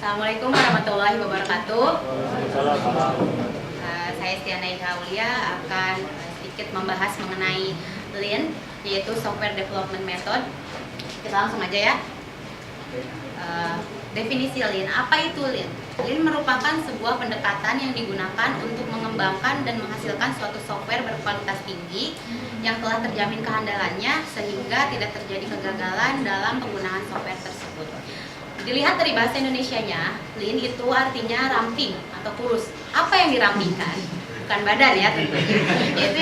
Assalamualaikum warahmatullahi wabarakatuh. Waalaikumsalam. Saya Stiana Ika Aulia akan sedikit membahas mengenai Lean, yaitu Software Development Method. Kita langsung aja ya. Definisi Lean, apa itu Lean? Lean merupakan sebuah pendekatan yang digunakan untuk mengembangkan dan menghasilkan suatu software berkualitas tinggi yang telah terjamin kehandalannya sehingga tidak terjadi kegagalan dalam penggunaan software tersebut. Dilihat dari bahasa Indonesianya, Lean itu artinya ramping atau kurus. Apa yang dirampingkan? Bukan badan ya tentunya. Yaitu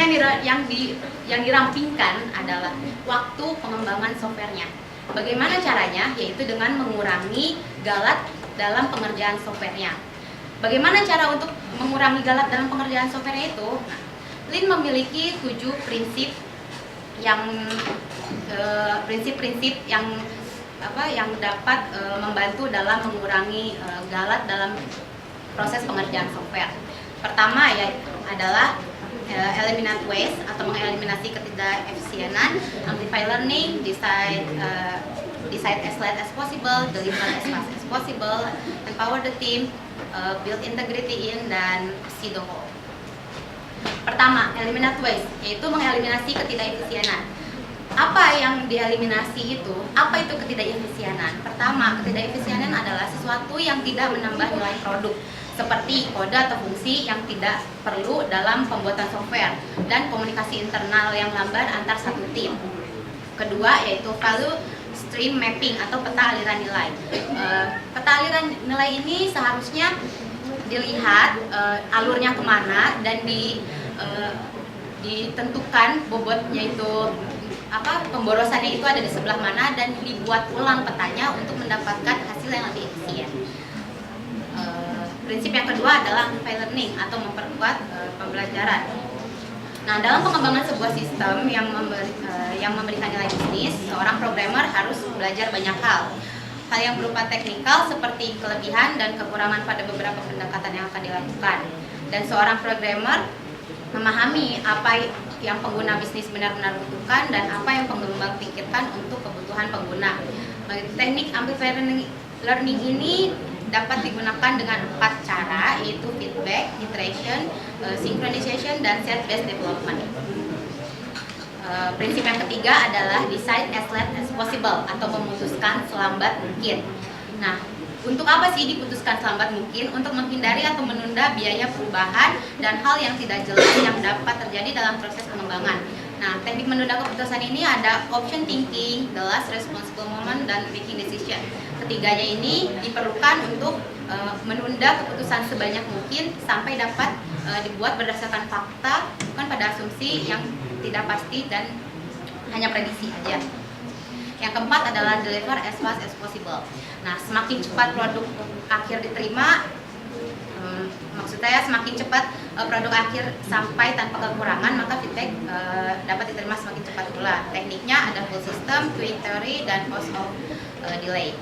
yang dirampingkan adalah waktu pengembangan softwarenya. Bagaimana caranya? Yaitu dengan mengurangi galat dalam pengerjaan softwarenya. Bagaimana cara untuk mengurangi galat dalam pengerjaan softwarenya itu? Nah, Lean memiliki 7 prinsip yang yang dapat membantu dalam mengurangi galat dalam proses pengerjaan software. Pertama adalah eliminate waste atau mengeliminasi ketidakefisienan, amplify learning, decide as late as possible, deliver as fast as possible, empower the team, build integrity in, dan see the whole. Pertama, eliminate waste, yaitu mengeliminasi ketidakefisienan. Apa yang dieliminasi itu? Apa itu ketidakefisienan? Pertama, ketidakefisienan adalah sesuatu yang tidak menambah nilai produk, seperti kode atau fungsi yang tidak perlu dalam pembuatan software dan komunikasi internal yang lamban antar satu tim. Kedua, yaitu value stream mapping atau peta aliran nilai. Peta aliran nilai ini seharusnya dilihat alurnya kemana dan ditentukan bobotnya itu pemborosannya itu ada di sebelah mana dan dibuat ulang petanya untuk mendapatkan hasil yang lebih efisien. Prinsip yang kedua adalah amplify learning atau memperkuat pembelajaran. Nah, dalam pengembangan sebuah sistem yang memberikan nilai bisnis, seorang programmer harus belajar banyak hal. Hal yang berupa teknikal seperti kelebihan dan kekurangan pada beberapa pendekatan yang akan dilakukan. Dan seorang programmer memahami apa yang pengguna bisnis benar-benar butuhkan dan apa yang pengembang pikirkan untuk kebutuhan pengguna. Teknik amplify learning ini dapat digunakan dengan 4 cara, yaitu feedback, iteration, synchronization, dan set-based development. Prinsip yang ketiga adalah decide as late as possible atau memutuskan selambat mungkin. Nah, untuk apa sih diputuskan selambat mungkin? Untuk menghindari atau menunda biaya perubahan dan hal yang tidak jelas yang dapat terjadi dalam proses pengembangan. Nah, teknik menunda keputusan ini ada option thinking, the last responsible moment, dan making decision. Ketiganya ini diperlukan untuk menunda keputusan sebanyak mungkin sampai dapat dibuat berdasarkan fakta, bukan pada asumsi yang tidak pasti dan hanya prediksi aja. Yang keempat adalah deliver as fast as possible. Nah, semakin cepat produk akhir diterima, maksud saya semakin cepat produk akhir sampai tanpa kekurangan, maka feedback dapat diterima semakin cepat pula. Tekniknya ada full system, queuing theory, dan cost of delay.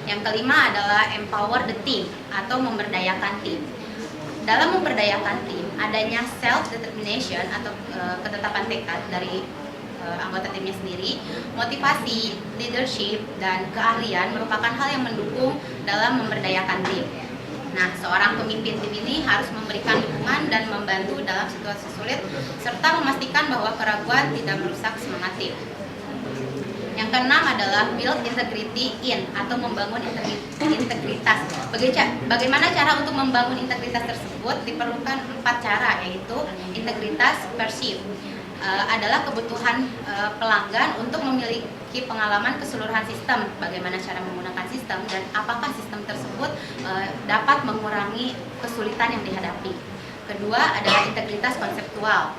Yang kelima adalah empower the team atau memberdayakan tim. Dalam memberdayakan tim, adanya self-determination atau ketetapan tekad dari anggota timnya sendiri, motivasi, leadership, dan keahlian merupakan hal yang mendukung dalam memberdayakan tim. Nah, seorang pemimpin tim ini harus memberikan dukungan dan membantu dalam situasi sulit, serta memastikan bahwa keraguan tidak merusak semangat tim. Yang keenam adalah build integrity in atau membangun integritas. Bagaimana cara untuk membangun integritas tersebut? Diperlukan 4 cara, yaitu integritas perceived. Adalah kebutuhan pelanggan untuk memiliki pengalaman keseluruhan sistem, bagaimana cara menggunakan sistem dan apakah sistem tersebut dapat mengurangi kesulitan yang dihadapi. Kedua adalah integritas konseptual,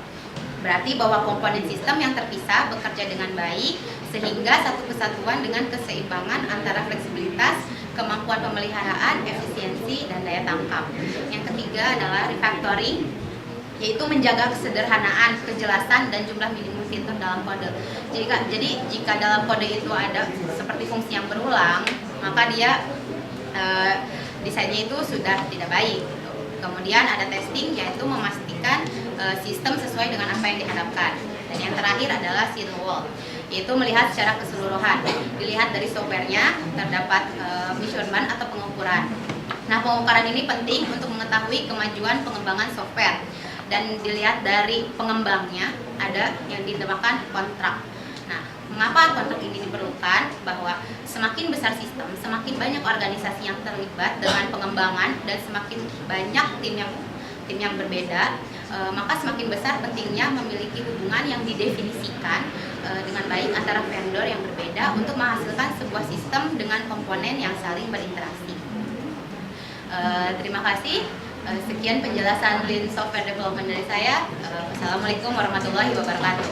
berarti bahwa komponen sistem yang terpisah bekerja dengan baik sehingga satu kesatuan dengan keseimbangan antara fleksibilitas, kemampuan pemeliharaan, efisiensi, dan daya tangkap. Yang ketiga adalah refactoring, yaitu menjaga kesederhanaan, kejelasan, dan jumlah minimum fitur dalam kode. Jadi jika dalam kode itu ada seperti fungsi yang berulang, maka dia desainnya itu sudah tidak baik. Kemudian ada testing, yaitu memastikan sistem sesuai dengan apa yang diharapkan. Dan yang terakhir adalah see the wall, yaitu melihat secara keseluruhan. Dilihat dari softwarenya, terdapat measurement atau pengukuran. Nah, pengukuran ini penting untuk mengetahui kemajuan pengembangan software, dan dilihat dari pengembangnya ada yang dinamakan kontrak. Nah, mengapa kontrak ini diperlukan? Bahwa semakin besar sistem, semakin banyak organisasi yang terlibat dengan pengembangan, dan semakin banyak tim yang berbeda, maka semakin besar pentingnya memiliki hubungan yang didefinisikan dengan baik antara vendor yang berbeda untuk menghasilkan sebuah sistem dengan komponen yang saling berinteraksi. Terima kasih. Sekian penjelasan Lean Software Development dari saya. Wassalamualaikum warahmatullahi wabarakatuh.